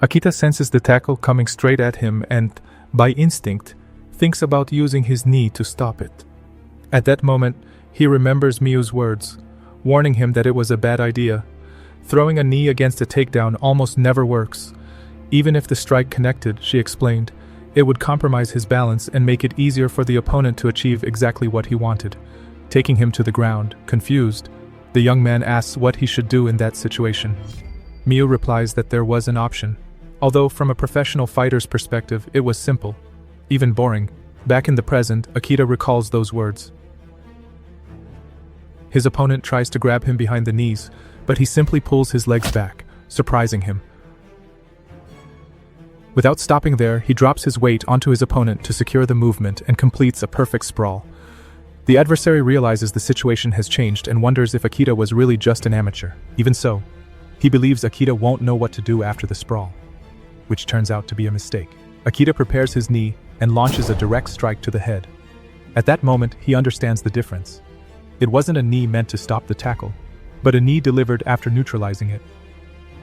Akita senses the tackle coming straight at him and, by instinct, thinks about using his knee to stop it. At that moment, he remembers Miyu's words, warning him that it was a bad idea. Throwing a knee against a takedown almost never works. Even if the strike connected, she explained, it would compromise his balance and make it easier for the opponent to achieve exactly what he wanted. Taking him to the ground, confused, the young man asks what he should do in that situation. Miyu replies that there was an option. Although from a professional fighter's perspective, it was simple, even boring. Back in the present, Akita recalls those words. His opponent tries to grab him behind the knees, but he simply pulls his legs back, surprising him. Without stopping there, he drops his weight onto his opponent to secure the movement and completes a perfect sprawl. The adversary realizes the situation has changed and wonders if Akita was really just an amateur. Even so, he believes Akita won't know what to do after the sprawl, which turns out to be a mistake. Akita prepares his knee and launches a direct strike to the head. At that moment, he understands the difference. It wasn't a knee meant to stop the tackle, but a knee delivered after neutralizing it.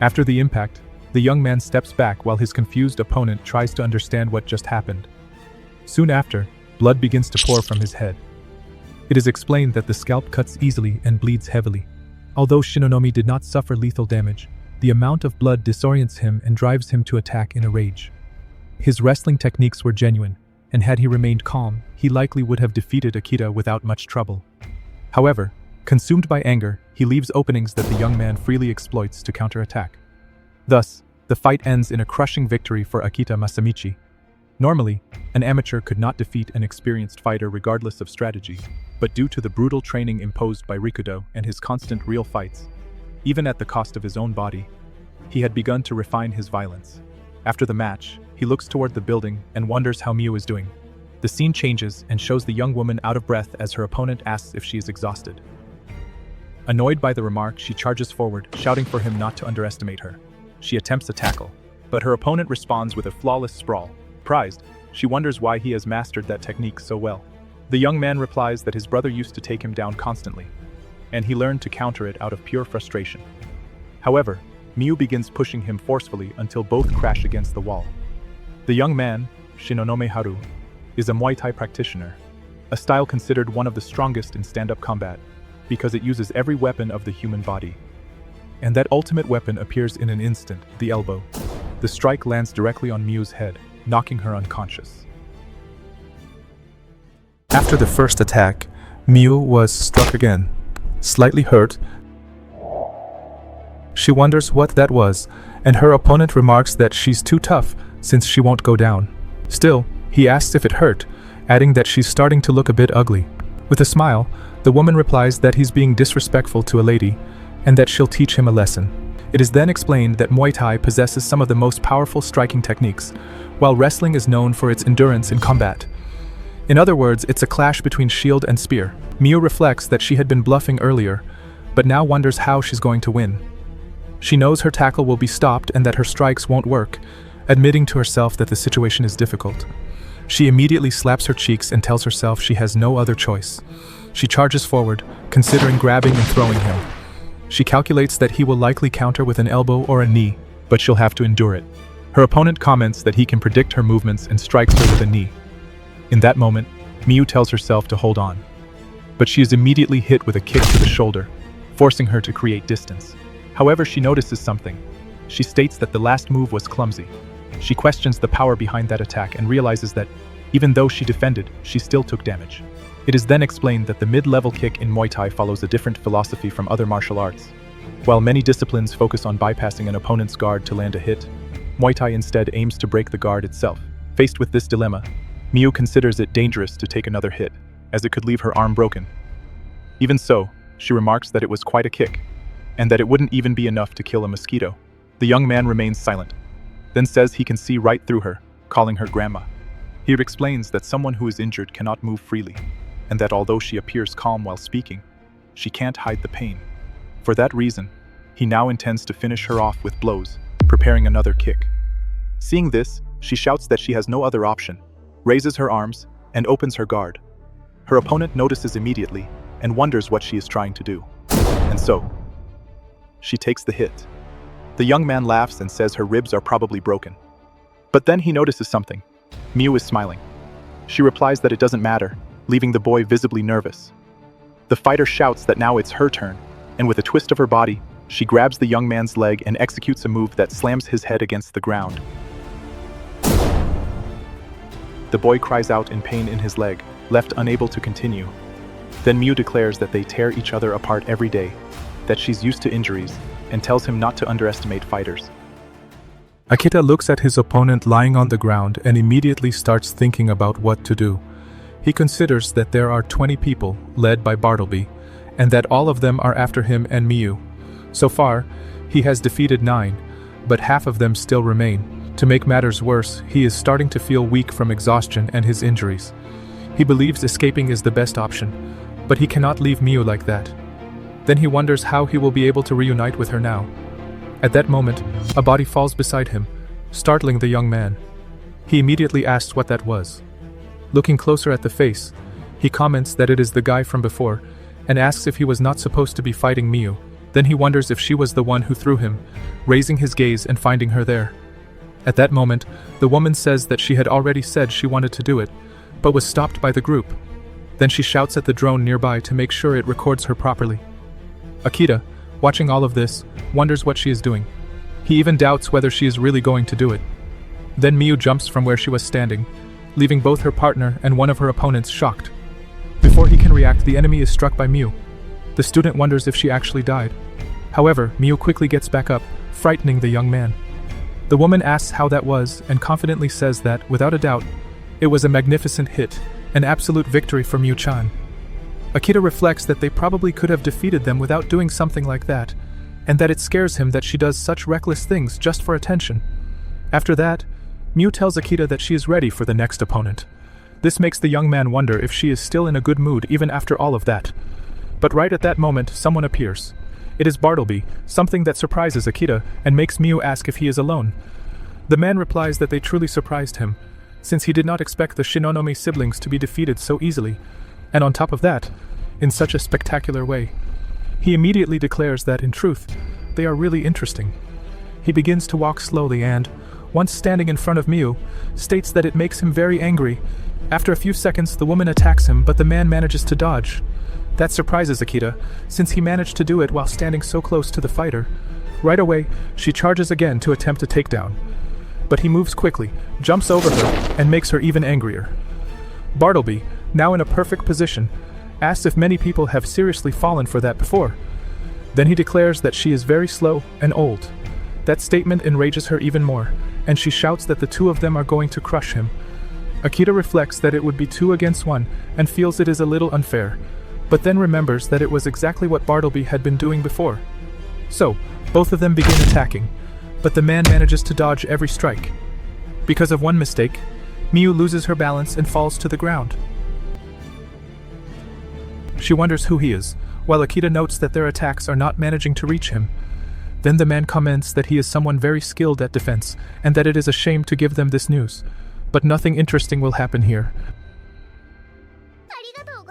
After the impact, the young man steps back while his confused opponent tries to understand what just happened. Soon after, blood begins to pour from his head. It is explained that the scalp cuts easily and bleeds heavily. Although Shinonomi did not suffer lethal damage, the amount of blood disorients him and drives him to attack in a rage. His wrestling techniques were genuine, and had he remained calm, he likely would have defeated Akita without much trouble. However, consumed by anger, he leaves openings that the young man freely exploits to counterattack. Thus, the fight ends in a crushing victory for Akita Masamichi. Normally, an amateur could not defeat an experienced fighter regardless of strategy, but due to the brutal training imposed by Rikudo and his constant real fights, even at the cost of his own body, he had begun to refine his violence. After the match, he looks toward the building and wonders how Miyu is doing. The scene changes and shows the young woman out of breath as her opponent asks if she is exhausted. Annoyed by the remark, she charges forward, shouting for him not to underestimate her. She attempts a tackle, but her opponent responds with a flawless sprawl. Surprised, she wonders why he has mastered that technique so well. The young man replies that his brother used to take him down constantly, and he learned to counter it out of pure frustration. However, Miyu begins pushing him forcefully until both crash against the wall. The young man, Shinonome Haru, is a Muay Thai practitioner, a style considered one of the strongest in stand-up combat, because it uses every weapon of the human body. And that ultimate weapon appears in an instant, the elbow. The strike lands directly on Miyu's head, knocking her unconscious. After the first attack, Miyu was struck again. Slightly hurt, she wonders what that was, and her opponent remarks that she's too tough since she won't go down. Still, he asks if it hurt, adding that she's starting to look a bit ugly. With a smile, the woman replies that he's being disrespectful to a lady, and that she'll teach him a lesson. It is then explained that Muay Thai possesses some of the most powerful striking techniques, while wrestling is known for its endurance in combat. In other words, it's a clash between shield and spear. Miyu reflects that she had been bluffing earlier, but now wonders how she's going to win. She knows her tackle will be stopped and that her strikes won't work, admitting to herself that the situation is difficult. She immediately slaps her cheeks and tells herself she has no other choice. She charges forward, considering grabbing and throwing him. She calculates that he will likely counter with an elbow or a knee, but she'll have to endure it. Her opponent comments that he can predict her movements and strikes her with a knee. In that moment, Miyu tells herself to hold on. But she is immediately hit with a kick to the shoulder, forcing her to create distance. However, she notices something. She states that the last move was clumsy. She questions the power behind that attack and realizes that, even though she defended, she still took damage. It is then explained that the mid-level kick in Muay Thai follows a different philosophy from other martial arts. While many disciplines focus on bypassing an opponent's guard to land a hit, Muay Thai instead aims to break the guard itself. Faced with this dilemma, Miyu considers it dangerous to take another hit, as it could leave her arm broken. Even so, she remarks that it was quite a kick, and that it wouldn't even be enough to kill a mosquito. The young man remains silent, then says he can see right through her, calling her grandma. He explains that someone who is injured cannot move freely, and that although she appears calm while speaking, she can't hide the pain. For that reason, he now intends to finish her off with blows, preparing another kick. Seeing this, she shouts that she has no other option, raises her arms, and opens her guard. Her opponent notices immediately and wonders what she is trying to do. And so, she takes the hit. The young man laughs and says her ribs are probably broken. But then he notices something. Miu is smiling. She replies that it doesn't matter, leaving the boy visibly nervous. The fighter shouts that now it's her turn, and with a twist of her body, she grabs the young man's leg and executes a move that slams his head against the ground. The boy cries out in pain in his leg, left unable to continue. Then Miu declares that they tear each other apart every day, that she's used to injuries, and tells him not to underestimate fighters. Akita looks at his opponent lying on the ground and immediately starts thinking about what to do. He considers that there are 20 people, led by Bartleby, and that all of them are after him and Miu. So far, he has defeated 9, but half of them still remain. To make matters worse, he is starting to feel weak from exhaustion and his injuries. He believes escaping is the best option, but he cannot leave Miu like that. Then he wonders how he will be able to reunite with her now. At that moment, a body falls beside him, startling the young man. He immediately asks what that was. Looking closer at the face, he comments that it is the guy from before, and asks if he was not supposed to be fighting Miu. Then he wonders if she was the one who threw him, raising his gaze and finding her there. At that moment, the woman says that she had already said she wanted to do it, but was stopped by the group. Then she shouts at the drone nearby to make sure it records her properly. Akita, watching all of this, wonders what she is doing. He even doubts whether she is really going to do it. Then Miu jumps from where she was standing, leaving both her partner and one of her opponents shocked. Before he can react, the enemy is struck by Miu. The student wonders if she actually died. However, Miu quickly gets back up, frightening the young man. The woman asks how that was and confidently says that, without a doubt, it was a magnificent hit, an absolute victory for Miu-chan. Akita reflects that they probably could have defeated them without doing something like that, and that it scares him that she does such reckless things just for attention. After that, Miu tells Akita that she is ready for the next opponent. This makes the young man wonder if she is still in a good mood even after all of that. But right at that moment, someone appears. It is Bartleby, something that surprises Akita and makes Miu ask if he is alone. The man replies that they truly surprised him, since he did not expect the Shinonome siblings to be defeated so easily, and on top of that, in such a spectacular way. He immediately declares that, in truth, they are really interesting. He begins to walk slowly and, once standing in front of Miu, states that it makes him very angry. After a few seconds, the woman attacks him, but the man manages to dodge. That surprises Akita, since he managed to do it while standing so close to the fighter. Right away, she charges again to attempt a takedown. But he moves quickly, jumps over her, and makes her even angrier. Bartleby, now in a perfect position, asks if many people have seriously fallen for that before. Then he declares that she is very slow and old. That statement enrages her even more, and she shouts that the two of them are going to crush him. Akita reflects that it would be 2 against 1 and feels it is a little unfair, but then remembers that it was exactly what Bartleby had been doing before. So, both of them begin attacking, but the man manages to dodge every strike. Because of one mistake, Miu loses her balance and falls to the ground. She wonders who he is, while Akita notes that their attacks are not managing to reach him. Then the man comments that he is someone very skilled at defense, and that it is a shame to give them this news. But nothing interesting will happen here. ありがとう。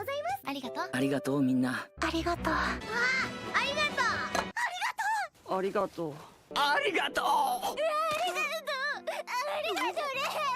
ありがとうみんな。ありがとう。ありがとう。ありがとう。ありがとう。ありがとう。ありがとう。ありがとうね。